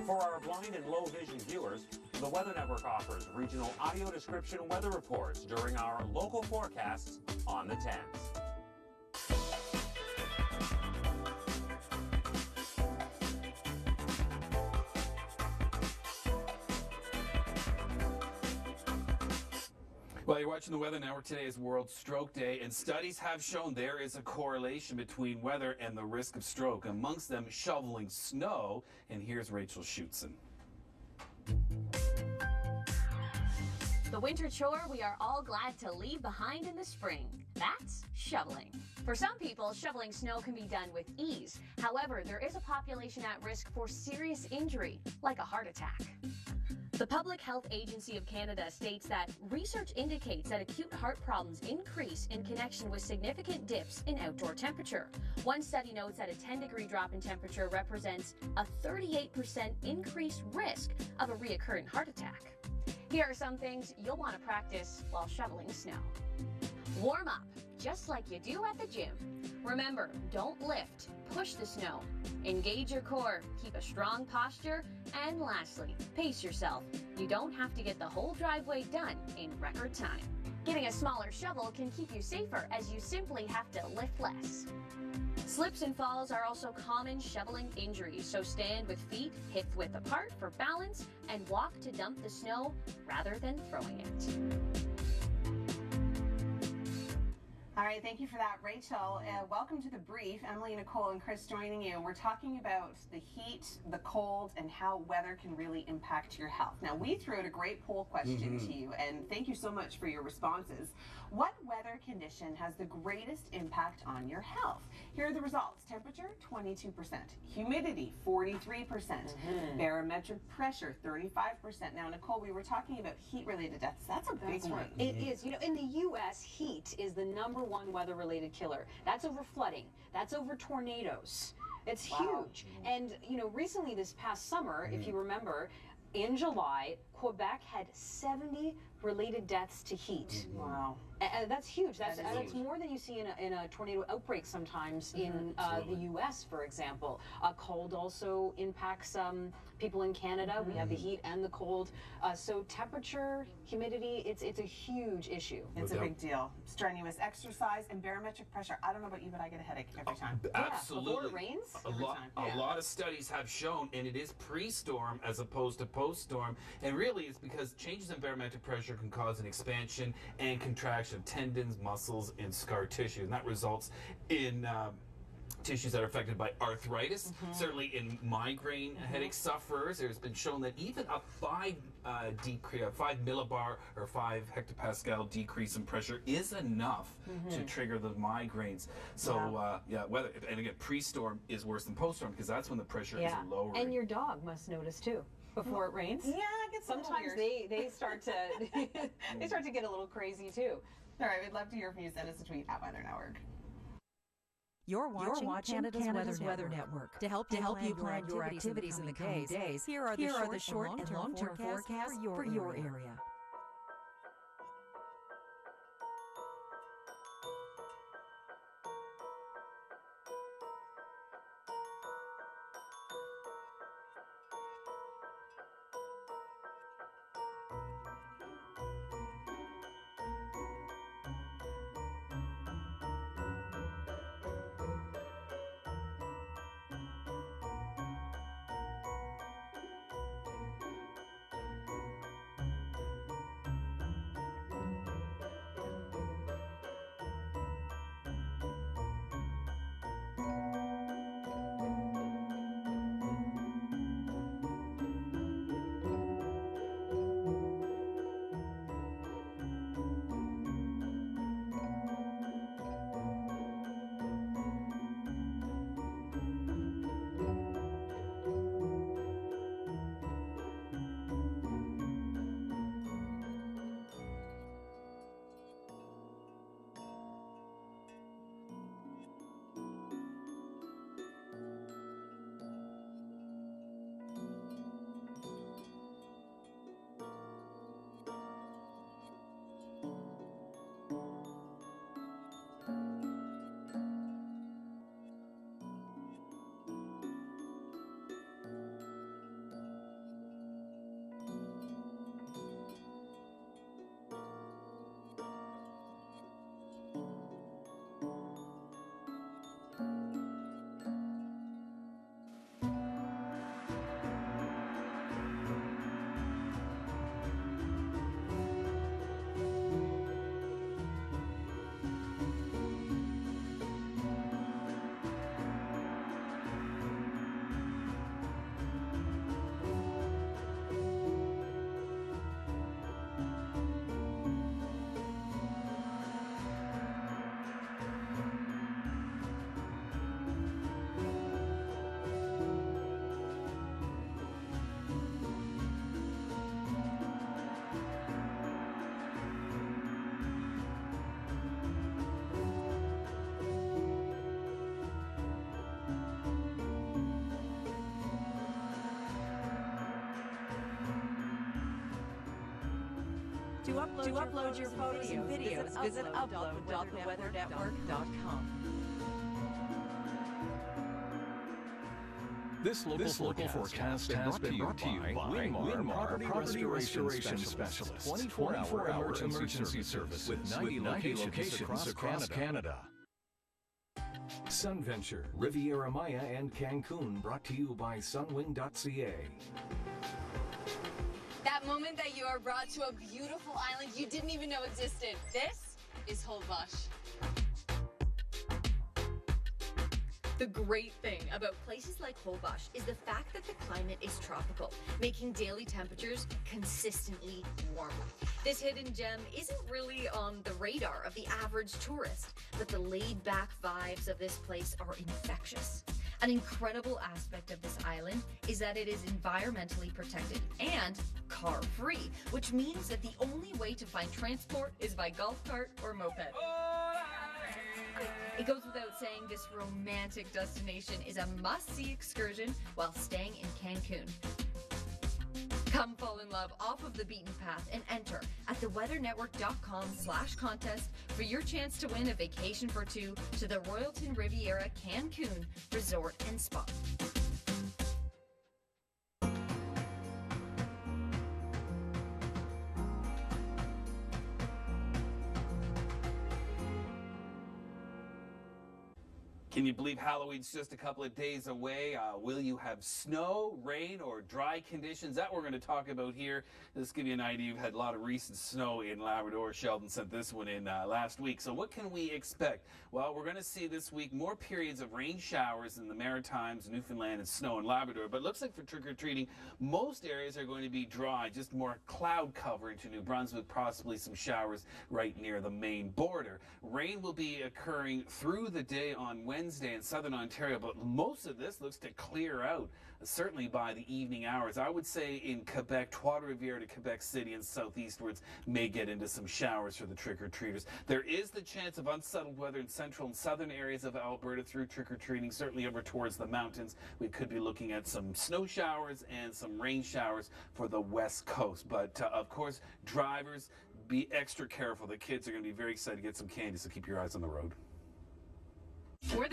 For our blind and low vision viewers, the Weather Network offers regional audio description weather reports during our local forecasts on the 10s. Well, you're watching the Weather Network. Today is World Stroke Day, and studies have shown there is a correlation between weather and the risk of stroke, amongst them shoveling snow. And here's Rachel Schutzen. The winter chore we are all glad to leave behind in the spring. That's shoveling. For some people, shoveling snow can be done with ease. However, there is a population at risk for serious injury, like a heart attack. The Public Health Agency of Canada states that research indicates that acute heart problems increase in connection with significant dips in outdoor temperature. One study notes that a 10-degree drop in temperature represents a 38% increased risk of a recurrent heart attack. Here are some things you'll want to practice while shoveling snow. Warm up, just like you do at the gym. Remember, don't lift, push the snow. Engage your core, keep a strong posture, and lastly, pace yourself. You don't have to get the whole driveway done in record time. Getting a smaller shovel can keep you safer as you simply have to lift less. Slips and falls are also common shoveling injuries, so stand with feet hip-width apart for balance and walk to dump the snow rather than throwing it. All right, thank you for that, Rachel. Welcome to The Brief. Emily, Nicole, and Chris joining you. We're talking about the heat, the cold, and how weather can really impact your health. Now, we threw out a great poll question to you, and thank you so much for your responses. What weather condition has the greatest impact on your health? Here are the results. Temperature, 22%. Humidity, 43%. Barometric pressure, 35%. Now, Nicole, we were talking about heat-related deaths. That's a big one. It is. You know, in the U.S., heat is the #1 weather-related killer. That's over flooding. That's over tornadoes. It's huge. And, you know, recently this past summer, if you remember, in July, Quebec had 70 related deaths to heat. Wow. That's huge. That's more than you see in a tornado outbreak sometimes in the U.S., for example. Cold also impacts people in Canada. We have the heat and the cold. So temperature, humidity, it's a huge issue. It's a big deal. Strenuous exercise and barometric pressure. I don't know about you, but I get a headache every time. Absolutely. Before it rains? A lot of studies have shown, and it is pre-storm as opposed to post-storm. And really, it's because changes in barometric pressure can cause an expansion and contraction of tendons, muscles, and scar tissue. And that results in tissues that are affected by arthritis, certainly in migraine headache sufferers. There's been shown that even a 5 millibar or 5 hectopascal decrease in pressure is enough to trigger the migraines. So yeah, weather, and again, pre-storm is worse than post-storm because that's when the pressure is lower. And your dog must notice too. Before it rains, yeah, it gets sometimes they start to they start to get a little crazy too. All right, we'd love to hear from you. Send us a tweet at Weather Network. You're watching Canada's Weather Network. To help you plan your activities in the coming days, here are the short and long-term forecasts for your area. To upload your photos and videos, visit upload.theweathernetwork.com. This local forecast has been brought to you by Winmar Property Restoration Specialists. 24-hour emergency service with 90 locations across Canada. Sunventure, Riviera Maya, and Cancun, brought to you by sunwing.ca. That moment that you are brought to a beautiful island you didn't even know existed. This is Holbox. The great thing about places like Holbox is the fact that the climate is tropical, making daily temperatures consistently warmer. This hidden gem isn't really on the radar of the average tourist, but the laid-back vibes of this place are infectious. An incredible aspect of this island is that it is environmentally protected and car-free, which means that the only way to find transport is by golf cart or moped. It goes without saying this romantic destination is a must-see excursion while staying in Cancun. Come fall in love off of the beaten path and enter at theweathernetwork.com/contest for your chance to win a vacation for two to the Royalton Riviera Cancun Resort and Spa. Can you believe Halloween's just a couple of days away? Will you have snow, rain, or dry conditions? That we're going to talk about here. Let's give you an idea. You've had a lot of recent snow in Labrador. Sheldon sent this one in last week. So what can we expect? Well, we're going to see this week more periods of rain showers in the Maritimes, Newfoundland, and snow in Labrador. But it looks like for trick-or-treating, most areas are going to be dry, just more cloud cover into New Brunswick, possibly some showers right near the Maine border. Rain will be occurring through the day on Wednesday in southern Ontario, but most of this looks to clear out, certainly by the evening hours. I would say in Quebec, Trois-Rivières to Quebec City and southeastwards may get into some showers for the trick-or-treaters. There is the chance of unsettled weather in central and southern areas of Alberta through trick-or-treating, certainly over towards the mountains. We could be looking at some snow showers and some rain showers for the west coast. But of course, drivers, be extra careful. The kids are going to be very excited to get some candy, so keep your eyes on the road. We're the